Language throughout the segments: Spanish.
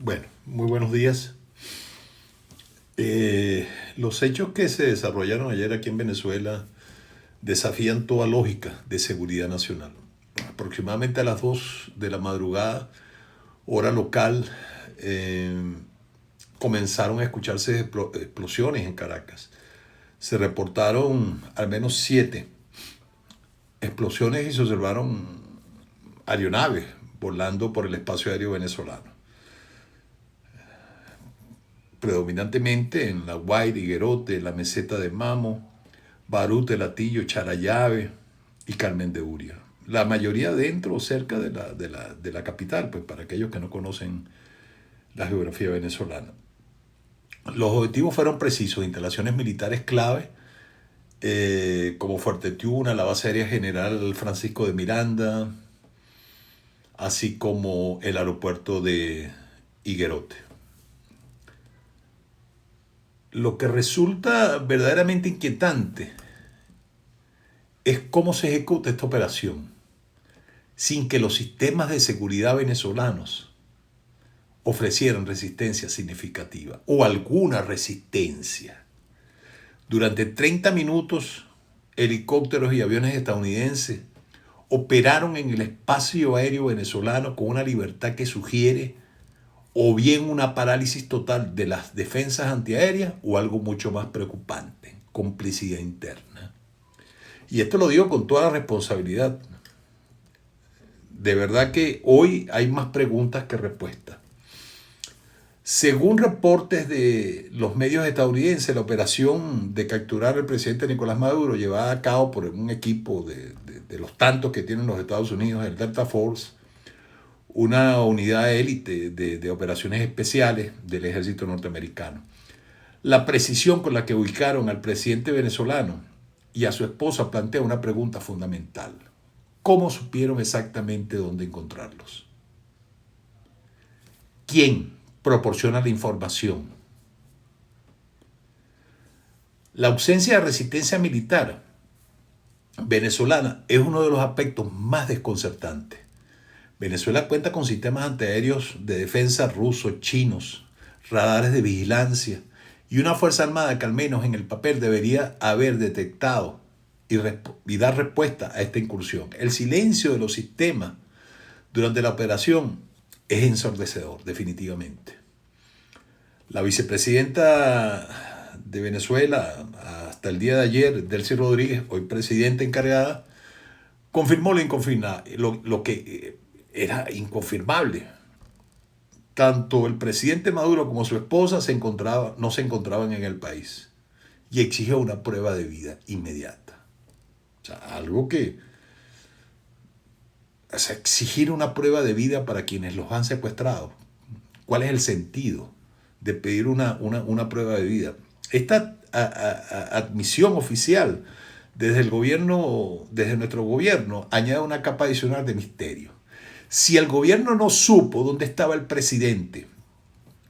Bueno, muy buenos días. Los hechos que se desarrollaron ayer aquí en Venezuela desafían toda lógica de seguridad nacional. Aproximadamente a las 2 de la madrugada, hora local, eh, comenzaron a escucharse explosiones en Caracas. Se reportaron al menos 7 explosiones y se observaron aeronaves volando por el espacio aéreo venezolano, predominantemente en La Guaira, Higuerote, la meseta de Mamo, Barute, Latillo, Charallave y Carmen de Uria. La mayoría dentro o cerca de la capital, pues para aquellos que no conocen la geografía venezolana. Los objetivos fueron precisos: instalaciones militares clave, como Fuerte Tiuna, la base aérea general Francisco de Miranda, así como el aeropuerto de Higuerote. Lo que resulta verdaderamente inquietante es cómo se ejecuta esta operación sin que los sistemas de seguridad venezolanos ofrecieran resistencia significativa o alguna resistencia. Durante 30 minutos, helicópteros y aviones estadounidenses operaron en el espacio aéreo venezolano con una libertad que sugiere o bien una parálisis total de las defensas antiaéreas o algo mucho más preocupante: complicidad interna. Y esto lo digo con toda la responsabilidad. De verdad que hoy hay más preguntas que respuestas. Según reportes de los medios estadounidenses, la operación de capturar al presidente Nicolás Maduro, llevada a cabo por un equipo de los tantos que tienen los Estados Unidos, el Delta Force, una unidad élite de operaciones especiales del ejército norteamericano. La precisión con la que ubicaron al presidente venezolano y a su esposa plantea una pregunta fundamental: ¿cómo supieron exactamente dónde encontrarlos? ¿Quién proporciona la información? La ausencia de resistencia militar venezolana es uno de los aspectos más desconcertantes. Venezuela cuenta con sistemas antiaéreos de defensa rusos, chinos, radares de vigilancia y una Fuerza Armada que al menos en el papel debería haber detectado y dar respuesta a esta incursión. El silencio de los sistemas durante la operación es ensordecedor, definitivamente. La vicepresidenta de Venezuela, hasta el día de ayer, Delcy Rodríguez, hoy presidenta encargada, confirmó lo que era inconfirmable. Tanto el presidente Maduro como su esposa no se encontraban en el país y exigió una prueba de vida inmediata. O sea, exigir una prueba de vida para quienes los han secuestrado. ¿Cuál es el sentido de pedir una prueba de vida? Esta admisión oficial desde nuestro gobierno, añade una capa adicional de misterio. Si el gobierno no supo dónde estaba el presidente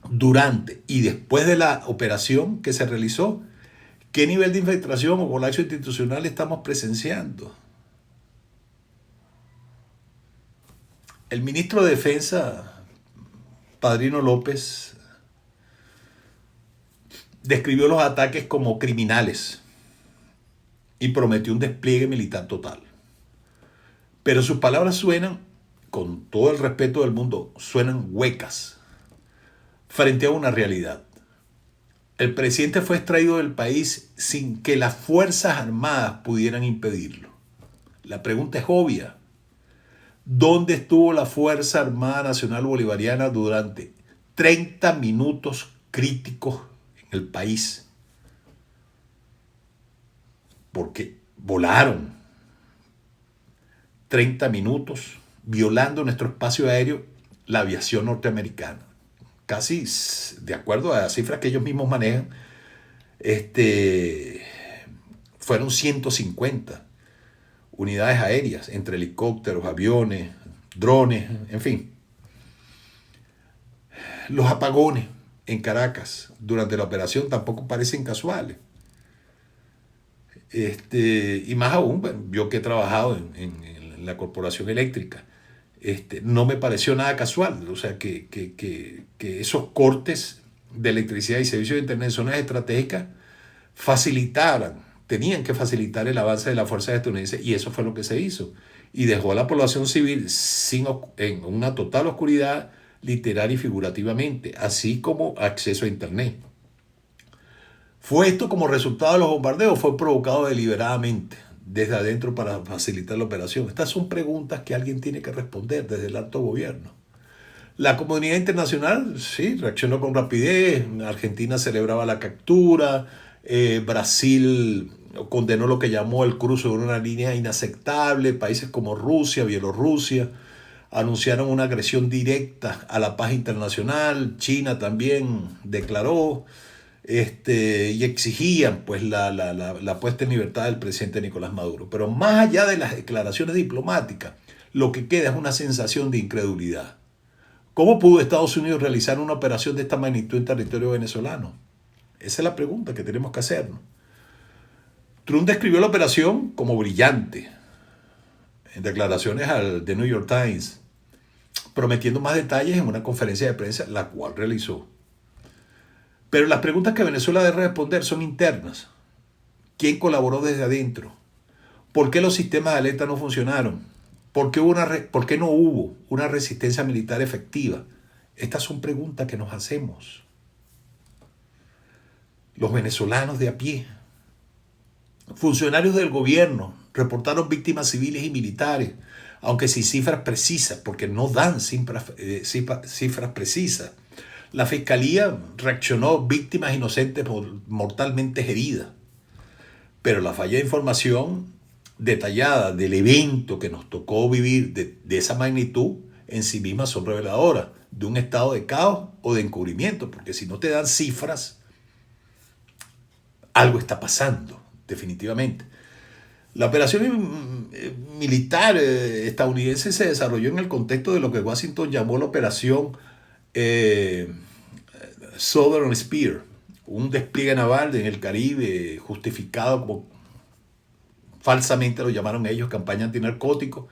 durante y después de la operación que se realizó, ¿qué nivel de infiltración o colapso institucional estamos presenciando? El ministro de Defensa, Padrino López, describió los ataques como criminales y prometió un despliegue militar total. Pero sus palabras suenan, con todo el respeto del mundo, suenan huecas frente a una realidad. El presidente fue extraído del país sin que las Fuerzas Armadas pudieran impedirlo. La pregunta es obvia: ¿dónde estuvo la Fuerza Armada Nacional Bolivariana durante 30 minutos críticos en el país? Porque volaron 30 minutos violando nuestro espacio aéreo la aviación norteamericana. Casi, de acuerdo a las cifras que ellos mismos manejan, fueron 150 unidades aéreas, entre helicópteros, aviones, drones, en fin. Los apagones en Caracas durante la operación tampoco parecen casuales. Y más aún, bueno, yo que he trabajado en la corporación eléctrica, No me pareció nada casual. O sea, que esos cortes de electricidad y servicios de Internet en zonas estratégicas tenían que facilitar el avance de las fuerzas estadounidenses, y eso fue lo que se hizo. Y dejó a la población civil en una total oscuridad, literal y figurativamente, así como acceso a Internet. ¿Fue esto como resultado de los bombardeos? ¿Fue provocado deliberadamente desde adentro para facilitar la operación? Estas son preguntas que alguien tiene que responder desde el alto gobierno. La comunidad internacional, sí, reaccionó con rapidez. Argentina celebraba la captura. Brasil condenó lo que llamó el cruce de una línea inaceptable. Países como Rusia, Bielorrusia, anunciaron una agresión directa a la paz internacional. China también declaró y exigían pues la puesta en libertad del presidente Nicolás Maduro. Pero más allá de las declaraciones diplomáticas, lo que queda es una sensación de incredulidad. ¿Cómo pudo Estados Unidos realizar una operación de esta magnitud en territorio venezolano? Esa es la pregunta que tenemos que hacernos. Trump describió la operación como brillante en declaraciones al The New York Times, prometiendo más detalles en una conferencia de prensa, la cual realizó. Pero las preguntas que Venezuela debe responder son internas. ¿Quién colaboró desde adentro? ¿Por qué los sistemas de alerta no funcionaron? ¿Por qué no hubo una resistencia militar efectiva? Estas son preguntas que nos hacemos. Los venezolanos de a pie. Funcionarios del gobierno reportaron víctimas civiles y militares, aunque sin cifras precisas, porque no dan cifras precisas. La fiscalía reaccionó víctimas inocentes mortalmente heridas. Pero la falla de información detallada del evento que nos tocó vivir de esa magnitud en sí misma son reveladoras de un estado de caos o de encubrimiento, porque si no te dan cifras, algo está pasando, definitivamente. La operación militar estadounidense se desarrolló en el contexto de lo que Washington llamó la operación Southern Spear, un despliegue naval en el Caribe justificado como falsamente lo llamaron ellos, campaña antinarcótico,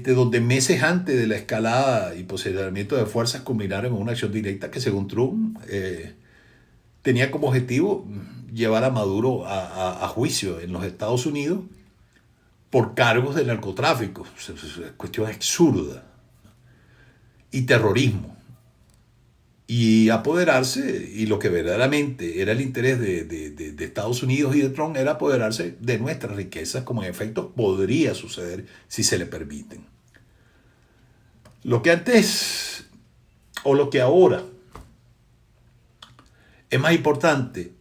donde meses antes de la escalada y posicionamiento de fuerzas culminaron en una acción directa que, según Trump, tenía como objetivo llevar a Maduro a juicio en los Estados Unidos por cargos de narcotráfico. Es cuestión absurda. Y terrorismo. Y apoderarse, y lo que verdaderamente era el interés de Estados Unidos y de Trump, era apoderarse de nuestras riquezas, como en efecto podría suceder si se le permiten. Lo que antes, o lo que ahora, es más importante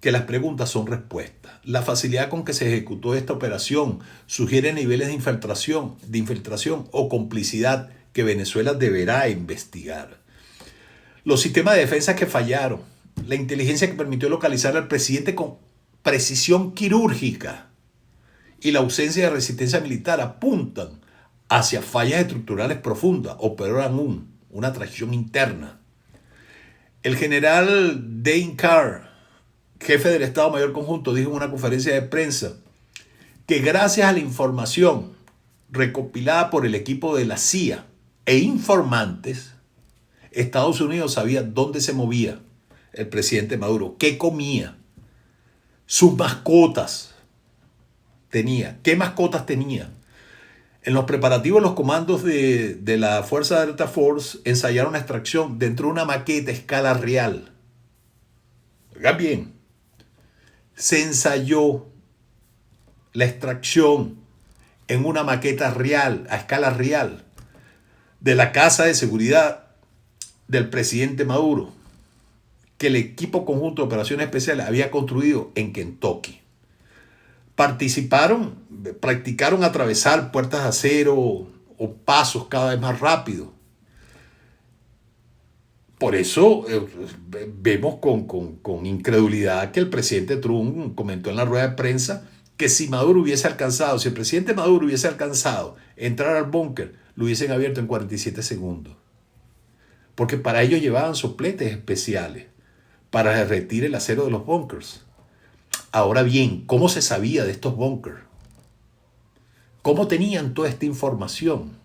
que las preguntas son respuestas. La facilidad con que se ejecutó esta operación sugiere niveles de infiltración o complicidad que Venezuela deberá investigar. Los sistemas de defensa que fallaron, la inteligencia que permitió localizar al presidente con precisión quirúrgica y la ausencia de resistencia militar apuntan hacia fallas estructurales profundas o, peor aún, una traición interna. El general Dane Carr, jefe del Estado Mayor Conjunto, dijo en una conferencia de prensa que gracias a la información recopilada por el equipo de la CIA e informantes, Estados Unidos sabía dónde se movía el presidente Maduro, qué comía, sus mascotas tenía, qué mascotas tenía. En los preparativos, los comandos de la Fuerza Delta Force ensayaron la extracción dentro de una maqueta a escala real. Oigan bien, se ensayó la extracción en una maqueta real, a escala real, de la casa de seguridad del presidente Maduro, que el equipo conjunto de operaciones especiales había construido en Kentucky. Practicaron atravesar puertas de acero o pasos cada vez más rápidos. Por eso vemos con incredulidad que el presidente Trump comentó en la rueda de prensa que si el presidente Maduro hubiese alcanzado entrar al búnker, lo hubiesen abierto en 47 segundos. Porque para ello llevaban sopletes especiales para derretir el acero de los búnkers. Ahora bien, ¿cómo se sabía de estos búnkers? ¿Cómo tenían toda esta información?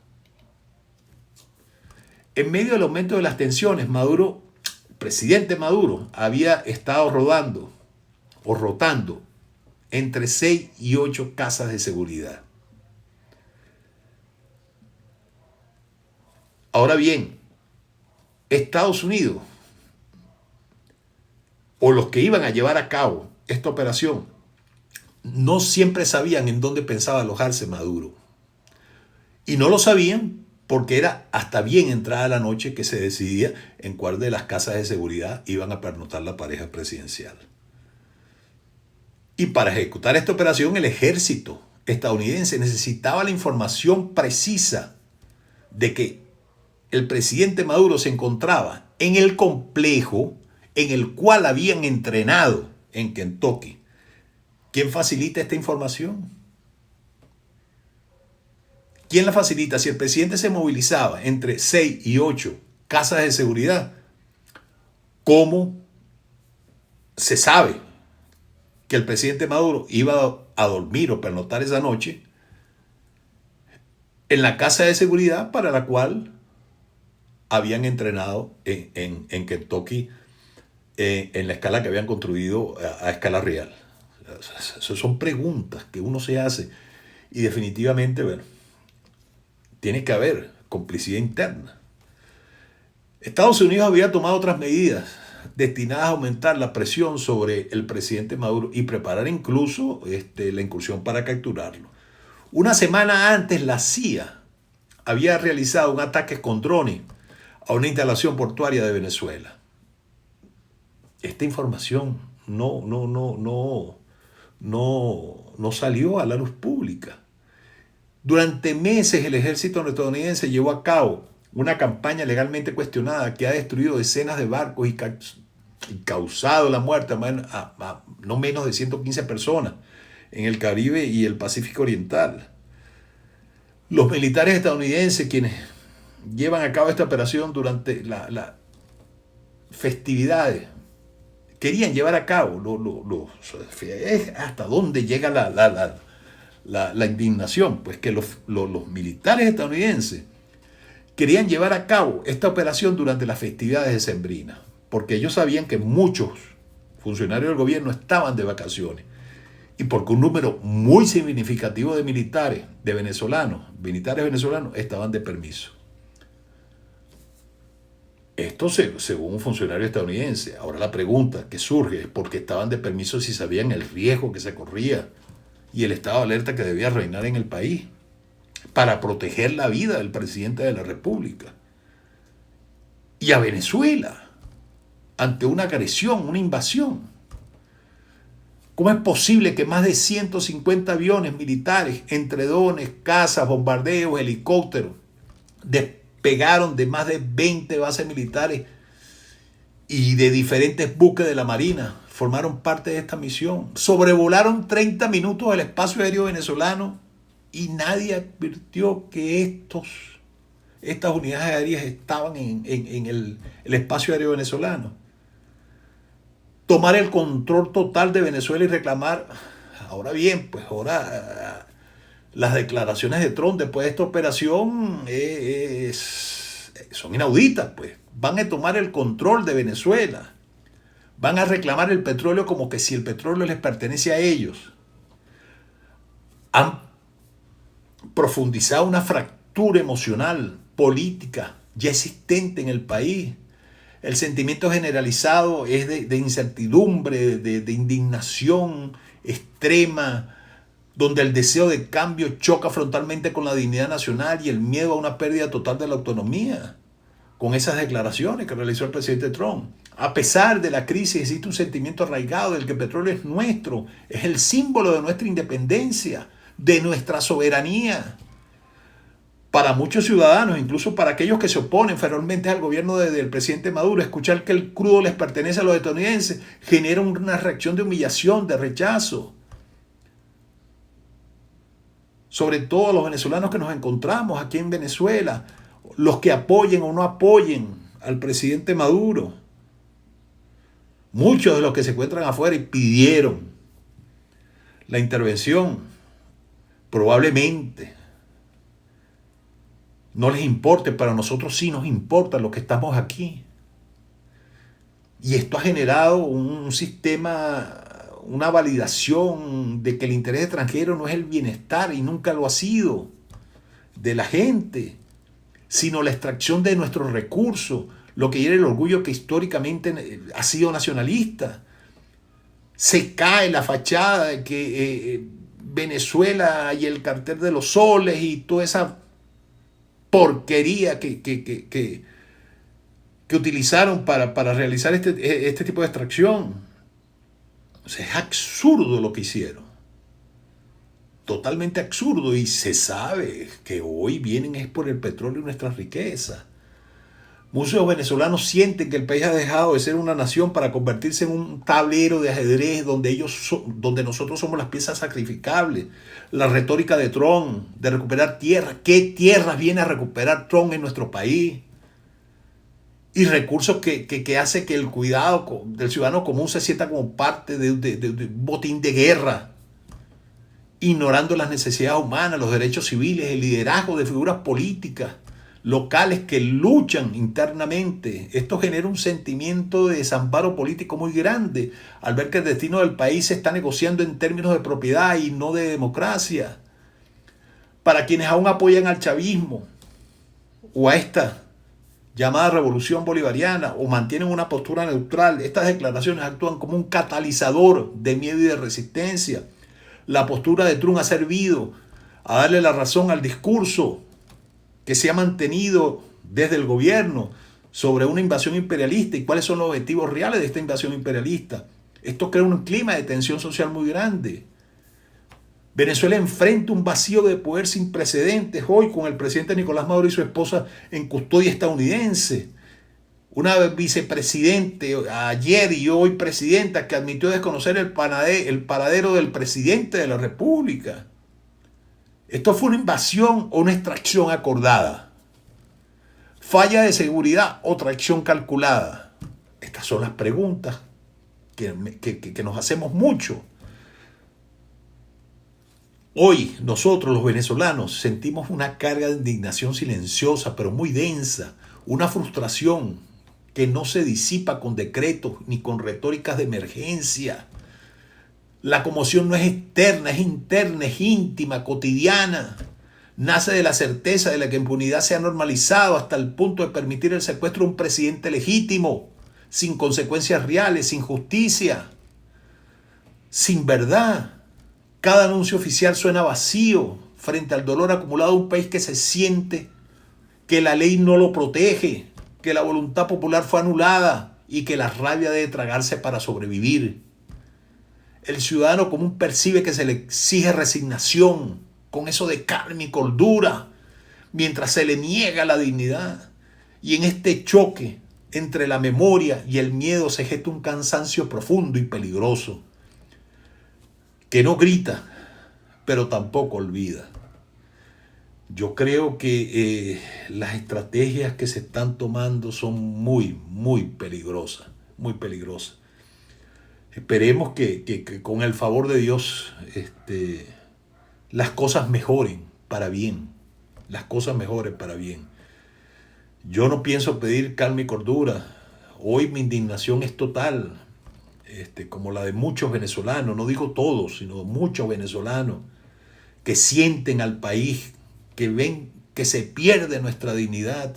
En medio del aumento de las tensiones, Maduro, el presidente Maduro, había estado rodando o rotando entre 6 y 8 casas de seguridad. Ahora bien, Estados Unidos, o los que iban a llevar a cabo esta operación, no siempre sabían en dónde pensaba alojarse Maduro. Y no lo sabían porque era hasta bien entrada la noche que se decidía en cuál de las casas de seguridad iban a pernoctar la pareja presidencial. Y para ejecutar esta operación, el ejército estadounidense necesitaba la información precisa de que el presidente Maduro se encontraba en el complejo en el cual habían entrenado en Kentucky. ¿Quién facilita esta información? ¿Quién la facilita? Si el presidente se movilizaba entre 6 y 8 casas de seguridad, ¿cómo se sabe que el presidente Maduro iba a dormir o pernoctar esa noche en la casa de seguridad para la cual habían entrenado en Kentucky en la escala que habían construido a escala real? Esas son preguntas que uno se hace y definitivamente, bueno, tiene que haber complicidad interna. Estados Unidos había tomado otras medidas destinadas a aumentar la presión sobre el presidente Maduro y preparar incluso la incursión para capturarlo. Una semana antes, la CIA había realizado un ataque con drones a una instalación portuaria de Venezuela. Esta información no salió a la luz pública. Durante meses el ejército estadounidense llevó a cabo una campaña legalmente cuestionada que ha destruido decenas de barcos y causado la muerte a no menos de 115 personas en el Caribe y el Pacífico Oriental. Los militares estadounidenses, quienes llevan a cabo esta operación durante las festividades, querían llevar a cabo hasta dónde llega la indignación, pues que los militares estadounidenses querían llevar a cabo esta operación durante las festividades decembrinas, porque ellos sabían que muchos funcionarios del gobierno estaban de vacaciones y porque un número muy significativo de militares venezolanos estaban de permiso. Esto según un funcionario estadounidense. Ahora la pregunta que surge es por qué estaban de permiso si sabían el riesgo que se corría y el estado de alerta que debía reinar en el país para proteger la vida del presidente de la República. Y a Venezuela, ante una agresión, una invasión. ¿Cómo es posible que más de 150 aviones militares, entre drones, cazas, bombardeos, helicópteros, despegaron de más de 20 bases militares y de diferentes buques de la Marina? Formaron parte de esta misión. Sobrevolaron 30 minutos el espacio aéreo venezolano y nadie advirtió que estas unidades aéreas estaban en el espacio aéreo venezolano. Tomar el control total de Venezuela y reclamar. Ahora bien, pues ahora las declaraciones de Trump después de esta operación son inauditas, pues. Van a tomar el control de Venezuela. Van a reclamar el petróleo como que si el petróleo les pertenece a ellos. Han profundizado una fractura emocional, política, ya existente en el país. El sentimiento generalizado es de incertidumbre, de indignación extrema, donde el deseo de cambio choca frontalmente con la dignidad nacional y el miedo a una pérdida total de la autonomía. Con esas declaraciones que realizó el presidente Trump. A pesar de la crisis, existe un sentimiento arraigado del que el petróleo es nuestro, es el símbolo de nuestra independencia, de nuestra soberanía. Para muchos ciudadanos, incluso para aquellos que se oponen ferozmente al gobierno del presidente Maduro, escuchar que el crudo les pertenece a los estadounidenses genera una reacción de humillación, de rechazo. Sobre todo los venezolanos que nos encontramos aquí en Venezuela, los que apoyen o no apoyen al presidente Maduro. Muchos de los que se encuentran afuera y pidieron la intervención, probablemente no les importe, pero a nosotros sí nos importa los que estamos aquí. Y esto ha generado un sistema, una validación de que el interés extranjero no es el bienestar y nunca lo ha sido de la gente, sino la extracción de nuestros recursos, lo que era el orgullo que históricamente ha sido nacionalista. Se cae la fachada de que Venezuela y el cartel de los soles y toda esa porquería que utilizaron para realizar este tipo de extracción. O sea, es absurdo lo que hicieron. Totalmente absurdo. Y se sabe que hoy vienen es por el petróleo y nuestras riquezas. Muchos venezolanos sienten que el país ha dejado de ser una nación para convertirse en un tablero de ajedrez donde nosotros somos las piezas sacrificables. La retórica de Trump de recuperar tierras. ¿Qué tierras viene a recuperar Trump en nuestro país? Y recursos que hace que el cuidado del ciudadano común se sienta como parte de un botín de guerra, ignorando las necesidades humanas, los derechos civiles, el liderazgo de figuras políticas locales que luchan internamente. Esto genera un sentimiento de desamparo político muy grande al ver que el destino del país se está negociando en términos de propiedad y no de democracia. Para quienes aún apoyan al chavismo o a esta llamada revolución bolivariana o mantienen una postura neutral, estas declaraciones actúan como un catalizador de miedo y de resistencia. La postura de Trump ha servido a darle la razón al discurso que se ha mantenido desde el gobierno sobre una invasión imperialista y cuáles son los objetivos reales de esta invasión imperialista. Esto crea un clima de tensión social muy grande. Venezuela enfrenta un vacío de poder sin precedentes hoy con el presidente Nicolás Maduro y su esposa en custodia estadounidense. Una vicepresidente ayer y hoy presidenta que admitió desconocer el paradero del presidente de la República. ¿Esto fue una invasión o una extracción acordada? ¿Falla de seguridad o traición calculada? Estas son las preguntas que nos hacemos mucho. Hoy nosotros los venezolanos sentimos una carga de indignación silenciosa pero muy densa, una frustración que no se disipa con decretos ni con retóricas de emergencia. La conmoción no es externa, es interna, es íntima, cotidiana. Nace de la certeza de la que la impunidad se ha normalizado hasta el punto de permitir el secuestro de un presidente legítimo, sin consecuencias reales, sin justicia, sin verdad. Cada anuncio oficial suena vacío frente al dolor acumulado de un país que se siente que la ley no lo protege, que la voluntad popular fue anulada y que la rabia debe tragarse para sobrevivir. El ciudadano común percibe que se le exige resignación con eso de calma y cordura, mientras se le niega la dignidad. Y en este choque entre la memoria y el miedo se gesta un cansancio profundo y peligroso, que no grita, pero tampoco olvida. Yo creo que las estrategias que se están tomando son muy, muy peligrosas, muy peligrosas. Esperemos que con el favor de Dios las cosas mejoren para bien. Las cosas mejoren para bien. Yo no pienso pedir calma y cordura. Hoy mi indignación es total, como la de muchos venezolanos, no digo todos, sino muchos venezolanos que sienten al país, que ven que se pierde nuestra dignidad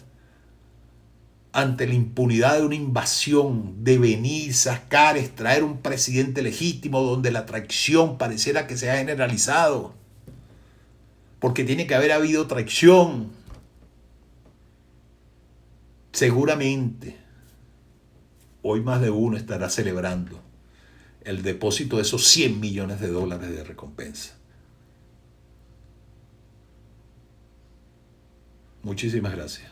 ante la impunidad de una invasión, de venir, sacar, extraer un presidente legítimo donde la traición pareciera que se ha generalizado. Porque tiene que haber habido traición. Seguramente, hoy más de uno estará celebrando el depósito de esos 100 millones de dólares de recompensa. Muchísimas gracias.